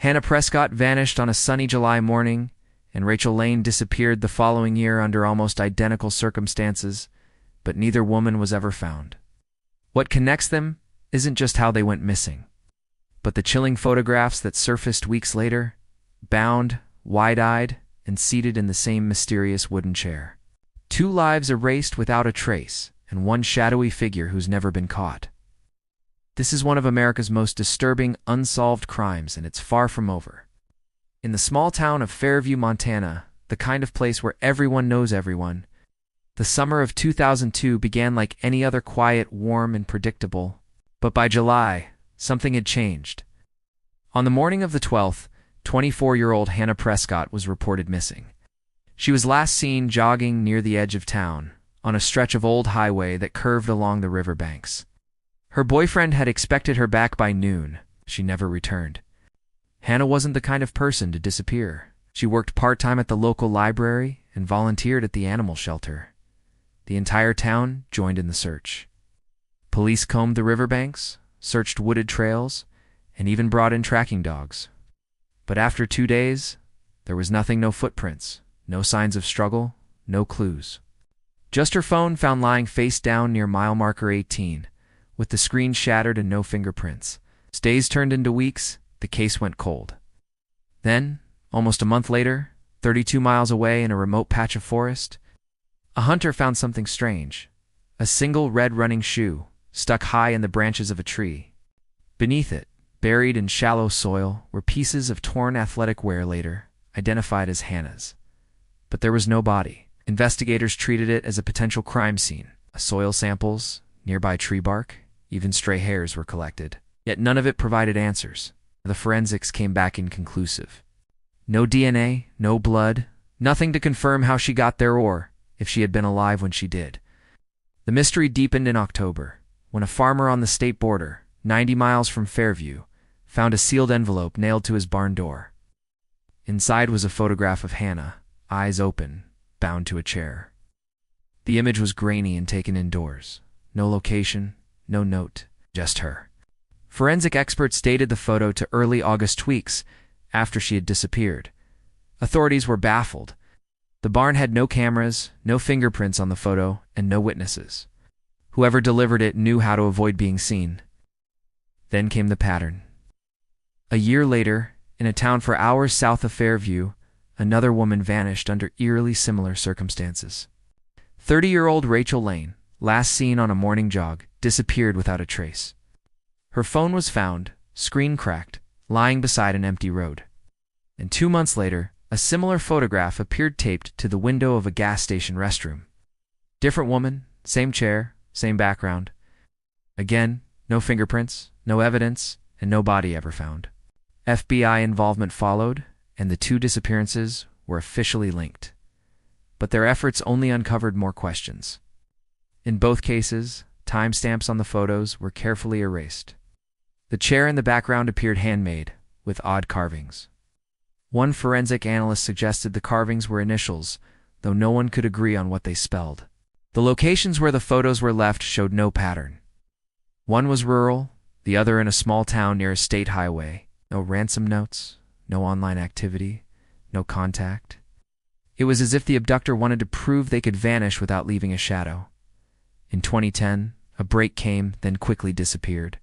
Hannah Prescot vanished on a sunny July morning, and Rachel Lane disappeared the following year under almost identical circumstances, but neither woman was ever found. What connects them isn't just how they went missing, but the chilling photographs that surfaced weeks later, bound, wide-eyed, and seated in the same mysterious wooden chair. 2 lives erased without a trace, and 1 shadowy figure who's never been caught. This is one of America's most disturbing, unsolved crimes, and it's far from over. In the small town of Fairview, Montana, the kind of place where everyone knows everyone, the summer of 2002 began like any other quiet, warm, and predictable. But by July, something had changed. On the morning of the 12th, 24-year-old Hannah Prescot was reported missing. She was last seen jogging near the edge of town, on a stretch of old highway that curved along the river banks. Her boyfriend had expected her back by noon. She never returned. Hannah wasn't the kind of person to disappear. She worked part-time at the local library and volunteered at the animal shelter. The entire town joined in the search. Police combed the riverbanks, searched wooded trails, and even brought in tracking dogs. But after 2 days, there was nothing, no footprints, no signs of struggle, no clues. Just her phone found lying face down near mile marker 18, with the screen shattered and no fingerprints. As days turned into weeks, the case went cold. Then, almost a month later, 32 miles away in a remote patch of forest, a hunter found something strange. A single red running shoe, stuck high in the branches of a tree. Beneath it, buried in shallow soil, were pieces of torn athletic wear later identified as Hannah's. But there was no body. Investigators treated it as a potential crime scene. Soil samples, nearby tree bark, even stray hairs were collected. Yet none of it provided answers. The forensics came back inconclusive. No DNA, no blood, nothing to confirm how she got there or if she had been alive when she did. The mystery deepened in October, when a farmer on the state border, 90 miles from Fairview, found a sealed envelope nailed to his barn door. Inside was a photograph of Hannah, eyes open, bound to a chair. The image was grainy and taken indoors. No location, no note, just her. Forensic experts dated the photo to early August, weeks after she had disappeared. Authorities were baffled. The barn had no cameras, no fingerprints on the photo, and no witnesses. Whoever delivered it knew how to avoid being seen. Then came the pattern. A year later, in a town 4 hours south of Fairview, another woman vanished under eerily similar circumstances. 30-year-old Rachel Lane, last seen on a morning jog, disappeared without a trace. Her phone was found, screen cracked, lying beside an empty road. And 2 months later, a similar photograph appeared taped to the window of a gas station restroom. Different woman, same chair, same background. Again, no fingerprints, no evidence, and no body ever found. FBI involvement followed, and the 2 disappearances were officially linked. But their efforts only uncovered more questions. In both cases, timestamps on the photos were carefully erased. The chair in the background appeared handmade, with odd carvings. One forensic analyst suggested the carvings were initials, though no one could agree on what they spelled. The locations where the photos were left showed no pattern. One was rural, the other in a small town near a state highway. No ransom notes, no online activity, no contact. It was as if the abductor wanted to prove they could vanish without leaving a shadow. In 2010, a break came, then quickly disappeared.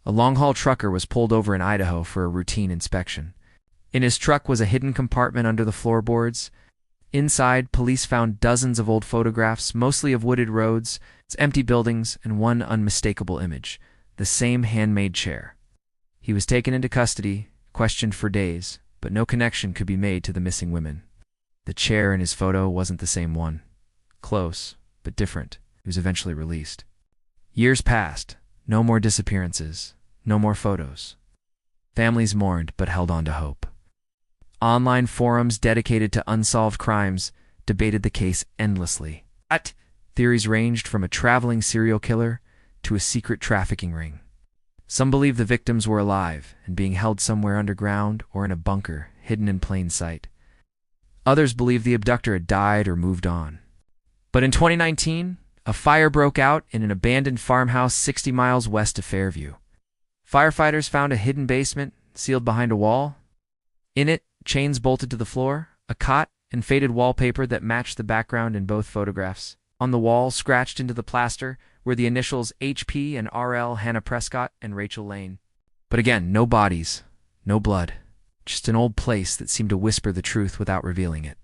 A long-haul trucker was pulled over in Idaho for a routine inspection. In his truck was a hidden compartment under the floorboards. Inside, police found dozens of old photographs, mostly of wooded roads, empty buildings, and one unmistakable image, the same handmade chair. He was taken into custody, questioned for days, but no connection could be made to the missing women. The chair in his photo wasn't the same one. Close, but different. He was eventually released. Years passed. No more disappearances. No more photos. Families mourned but held on to hope. Online forums dedicated to unsolved crimes debated the case endlessly. Theories ranged from a traveling serial killer to a secret trafficking ring. Some believed the victims were alive and being held somewhere underground or in a bunker, hidden in plain sight. Others believed the abductor had died or moved on. But in 2019, a fire broke out in an abandoned farmhouse 60 miles west of Fairview. Firefighters found a hidden basement, sealed behind a wall, In it, chains bolted to the floor, a cot, and faded wallpaper that matched the background in both photographs. On the wall, scratched into the plaster, were the initials HP and RL, Hannah Prescott and Rachel Lane. But again, no bodies, no blood. Just an old place that seemed to whisper the truth without revealing it.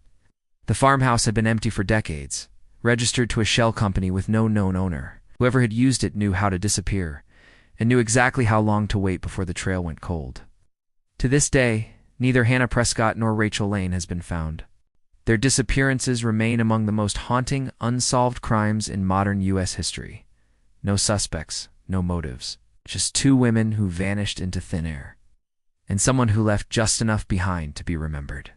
The farmhouse had been empty for decades, registered to a shell company with no known owner. Whoever had used it knew how to disappear, and knew exactly how long to wait before the trail went cold. To this day, neither Hannah Prescott nor Rachel Lane has been found. Their disappearances remain among the most haunting, unsolved crimes in modern U.S. history. No suspects, no motives. Just two women who vanished into thin air. And someone who left just enough behind to be remembered.